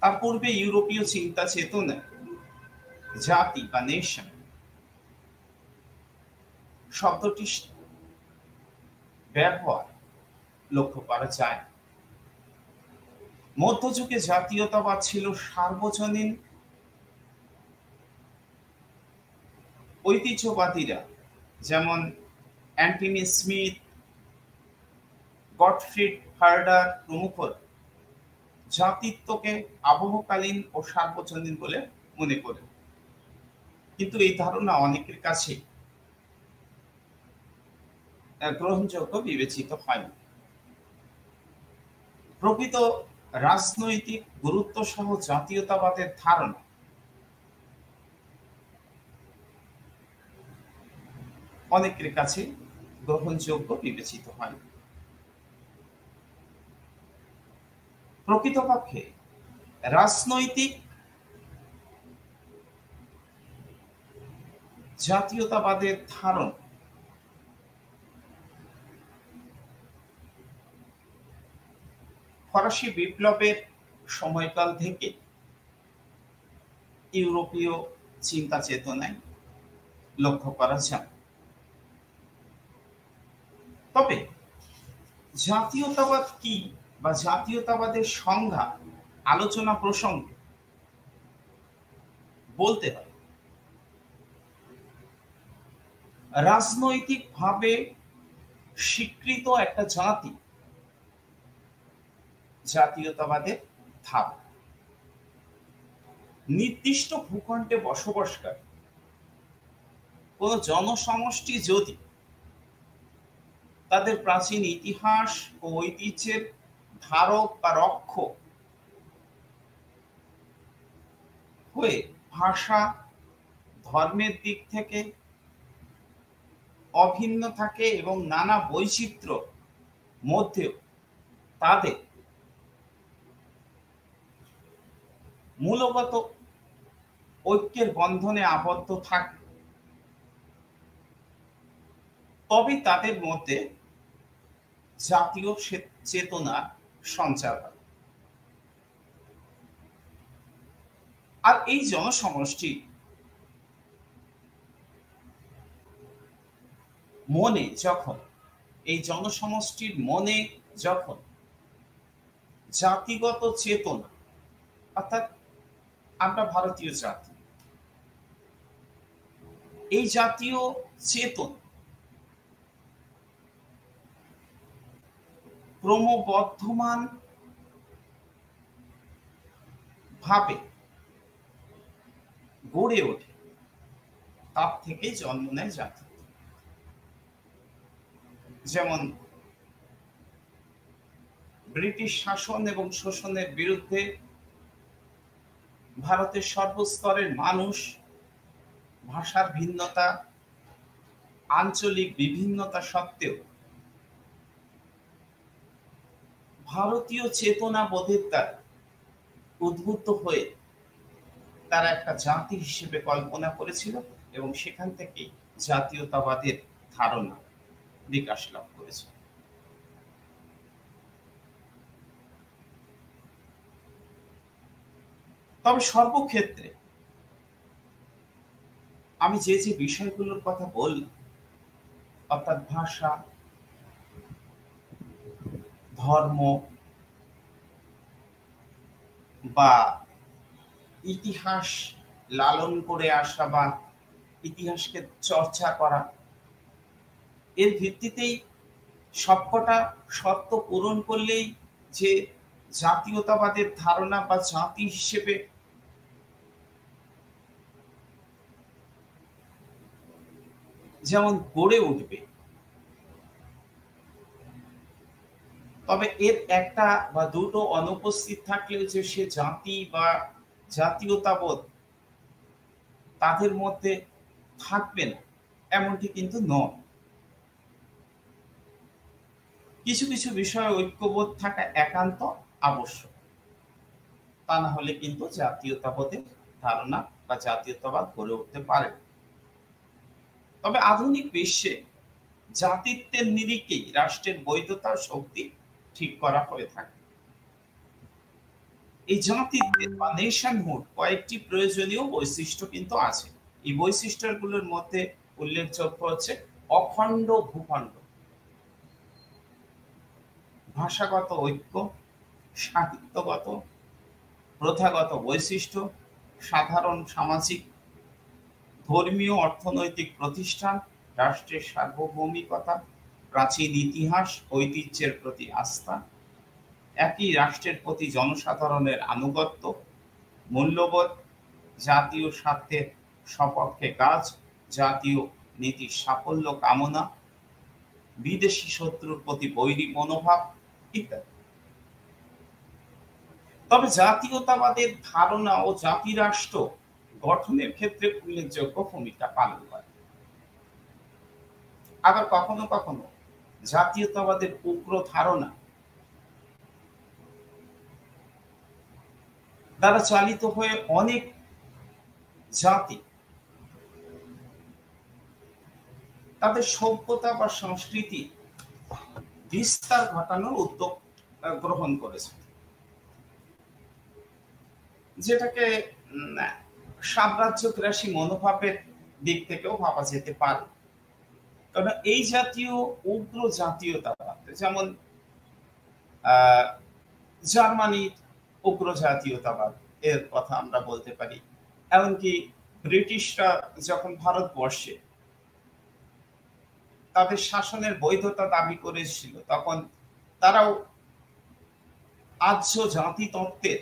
তার পূর্বে ইউরোপীয় চিন্তা চেতনা জাতি বা নেশন শব্দটি ব্যবহার লক্ষ্য করা যায়। মধ্যযুগে জাতীয়তাবাদ ছিল সার্বজনীন। ঐতিহ্যবাদীরা যেমন অ্যান্টনি স্মিথ, গটফ্রিড হার্ডার প্রমুখ জাতিত্বকে আবহকালীন ও সার্বজনীন বলে মনে করেন, কিন্তু এই ধারণা অনেকের কাছে গ্রহণযোগ্য বিবেচিত হয়নি। প্রকৃত রাজনৈতিক গুরুত্ব সহ জাতীয়তাবাদের ধারণা অনেকের কাছে গ্রহণযোগ্য বিবেচিত হয়নি। প্রকৃতপক্ষে রাজনৈতিক জাতীয়তাবাদের ধারণা ফরাসি বিপ্লবের সময়কাল থেকে ইউরোপীয় চিন্তা চেতনায় লক্ষ্য করা যায়। তবে জাতীয়তাবাদ কি বা জাতীয়তাবাদের সংজ্ঞা আলোচনা প্রসঙ্গে বলতে হয় রাজনৈতিকভাবে স্বীকৃত একটা জাতি জাতীয়তাবাদের ধারণা। নির্দিষ্ট ভূখণ্ডে বসবাসকারী কোন জনসমষ্টি যদি তাদের প্রাচীন ইতিহাস ও ঐতিহ্যের ধারক বা রক্ষক হয়ে ভাষা, ধর্মের দিক থেকে অভিন্ন থাকে এবং নানা বৈচিত্র্য মধ্যেও তাদের মূলগত ঐক্যের বন্ধনে আবদ্ধ থাকে, তবে তাদের মধ্যে জাতীয় চেতনা সঞ্চার হয়। আর এই জনসমষ্টি মনে যখন এই জনসমষ্টির মনে যখন জাতিগত চেতনা, অর্থাৎ আমরা ভারতীয় জাতি, এই জাতীয় চেতনা ক্রমবর্ধমান ভাবে গড়ে ওঠে, তার থেকেই জন্ম নেয় জাতি। যেমন ব্রিটিশ শাসন এবং শোষণের বিরুদ্ধে ভারতের সর্বস্তরের মানুষ ভাষার ভিন্নতা, আঞ্চলিক বিভিন্নতা সত্ত্বেও ভারতীয় চেতনা বোধের দ্বারা উদ্বুদ্ধ হয়ে তারা একটা জাতি হিসেবে কল্পনা করেছিল এবং সেখান থেকে জাতীয়তাবাদের ধারণা বিকাশ লাভ করেছে। তবে সর্বক্ষেত্রে আমি যে যে বিষয়গুলোর কথা বললাম, অর্থাৎ ভাষা, ধর্ম বা ইতিহাস লালন করে আসা বা ইতিহাসকে চর্চা করা, এর ভিত্তিতেই সবকটা শর্ত পূরণ করলেই যে জাতীয়তাবাদের ধারণা বা জাতি হিসেবে যেমন গড়ে উঠবে, তবে এর একটা বা দুটো অনুপস্থিত থাকলেও যে সে জাতি বা জাতীয়তাবোধ তাদের মধ্যে থাকবে না, এমনটি কিন্তু নয়। কিছু কিছু বিষয়ে ঐক্যবোধ থাকা একান্ত আবশ্যক, তা না হলে কিন্তু জাতীয়তাবোধের ধারণা বা জাতীয়তাবাদ গড়ে উঠতে পারে না। তবে আধুনিক বিশ্বে জাতিত্বের নিরিখেই রাষ্ট্রের বৈধতা ও শক্তি ঠিক করা হয়ে থাকে। এই জাতিত্বের বা নেশনহুড কয়েকটি প্রয়োজনীয় বৈশিষ্ট্য কিন্তু আছে। এই বৈশিষ্ট্যগুলোর মধ্যে উল্লেখযোগ্য হচ্ছে অখণ্ড ভূখণ্ড, ভাষাগত ঐক্য, সাহিত্যগত প্রথাগত বৈশিষ্ট্য, সাধারণ সামাজিক ধর্মীয় অর্থনৈতিক প্রতিষ্ঠান, রাষ্ট্রের সার্বভৌমিকতা, প্রাচীন ইতিহাস, ঐতিহ্যের প্রতি আস্থা, একই রাষ্ট্রের প্রতি জনসাধারণের আনুগত্য, মূল্যবোধ, জাতীয় স্বার্থের সপক্ষে কাজ, জাতীয় নীতির সাফল্য কামনা, বিদেশি শত্রুর প্রতি বৈরী মনোভাব ইত্যাদি। তবে জাতীয়তাবাদের ধারণা ও জাতিরাষ্ট্র গঠনের ক্ষেত্রে উল্লেখযোগ্য ভূমিকা পালন করে। আবার কখনো কখনো জাতীয়তাবাদের উগ্র ধারণা দ্বারা চালিত হয়ে অনেক জাতি তাদের সভ্যতা বা সংস্কৃতি বিস্তার ঘটানোর উদ্যোগ গ্রহণ করেছে, যেটাকে সাম্রাজ্যগ্রাসী মনোভাবের দিক থেকেও ভাবা যেতে পারে। কারণ এই জাতীয় উগ্র জাতীয়তাবাদ, যেমন জার্মানির উগ্র জাতীয়তাবাদ এর কথা আমরা বলতে পারি, এমনকি ব্রিটিশরা যখন ভারতবর্ষে তাদের শাসনের বৈধতা দাবি করেছিল, তখন তারাও আর্য জাতিতত্ত্বের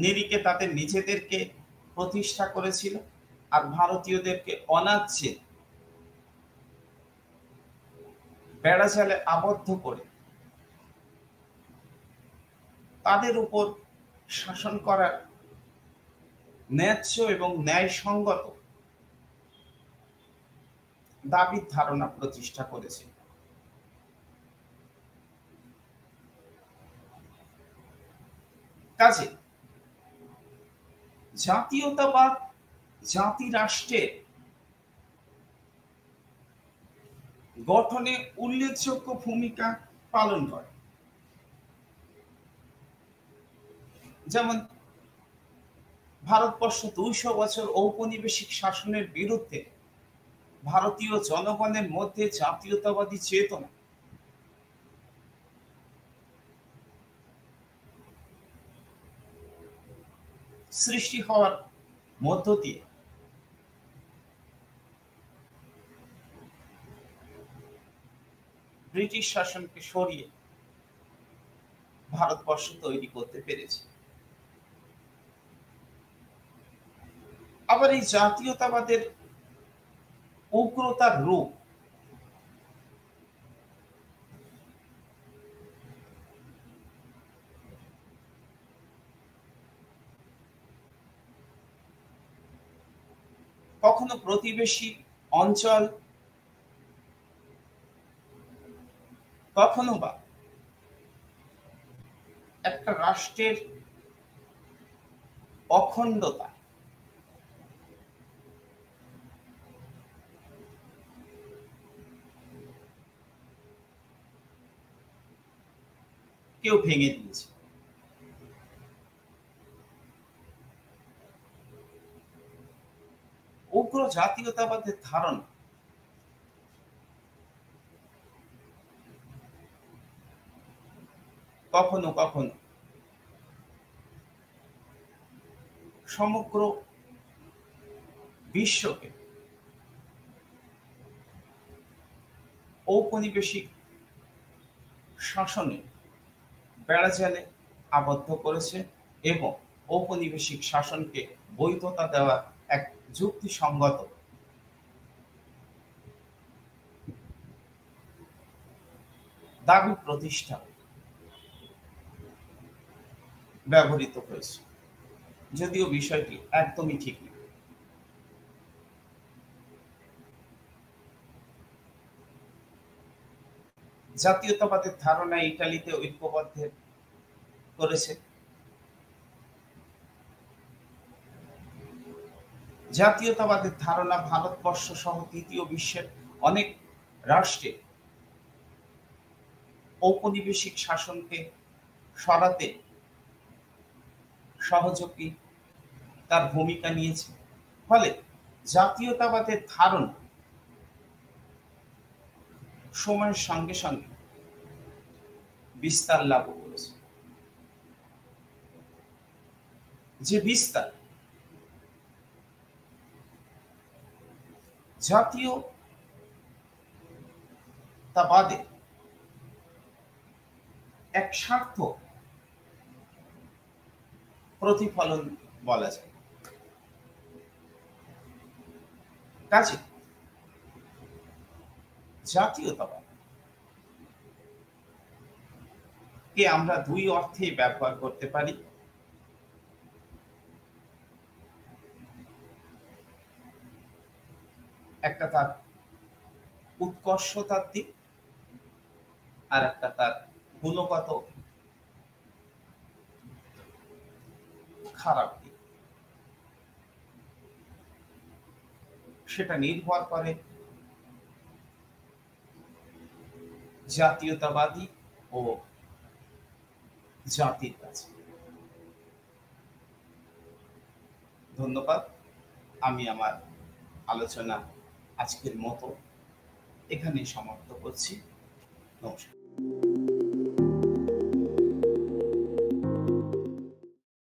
নিরিখে তাদের নিজেদেরকে প্রতিষ্ঠা করেছিল, আর ভারতীয়দেরকে অনার্যে বেড়াজালে আবদ্ধ করে তাদের উপর শাসন করার ন্যায্য এবং ন্যায়সঙ্গত দাবির ধারণা প্রতিষ্ঠা করেছে। কাজে জাতীয়তাবাদ জাতি রাষ্ট্রের গঠনে উল্লেখযোগ্য ভূমিকা পালন করে। যেমন ভারতবর্ষ 200 বছর ঔপনিবেশিক শাসনের বিরুদ্ধে ভারতীয় জনগণের মধ্যে জাতীয়তাবাদী চেতনা সৃষ্টি হওয়ার মধ্য দিয়ে ব্রিটিশ শাসনকে সরিয়ে ভারতবর্ষ তৈরি করতে পেরেছে। আবার এই জাতীয়তাবাদের উগ্রতার রূপ কখনো প্রতিবেশী অঞ্চল, কখনো বা একটা রাষ্ট্রের অখণ্ডতা, কেউ ভেঙে দিয়েছে। জাতীয়তাবাদের ধারণা কখনো কখনো সমগ্র বিশ্বকে ঔপনিবেশিক শাসনে বেড়াজালে আবদ্ধ করেছে এবং ঔপনিবেশিক শাসনকে বৈধতা দেওয়া এক যুক্তিসঙ্গত দাবি প্রতিষ্ঠা ব্যবহৃত হয়েছে, যদিও বিষয়টি একদমই ঠিক নয়। জাতীয়তাবাদের ধারণা ইটালিতে ঐক্যবদ্ধ করেছে। জাতীয়তাবাদের ধারণা ভারতবর্ষ সহ তৃতীয় বিশ্বের অনেক রাষ্ট্রে ঔপনিবেশিক শাসনকে সরাতে সহযোগী তার ভূমিকা নিয়েছে। ফলে জাতীয়তাবাদের ধারণা সময়ের সঙ্গে সঙ্গে বিস্তার লাভ করেছে। যে বিস্তার জাতীয়তাবাদে এক স্বার্থ প্রতিফলন বলা যায়। কাজে জাতীয়তাবাদ কে আমরা দুই অর্থে ব্যবহার করতে পারি। একটা তার উৎকর্ষতার দিক, আর একটা তার গুণগত খারাপ দিক। সেটা নির্ভর করে জাতীয়তাবাদী ও জাতির কাছে। ধন্যবাদ। আমি আমার আলোচনা আজকের মতো এখানেই সমাপ্ত করছি। নমস্কার।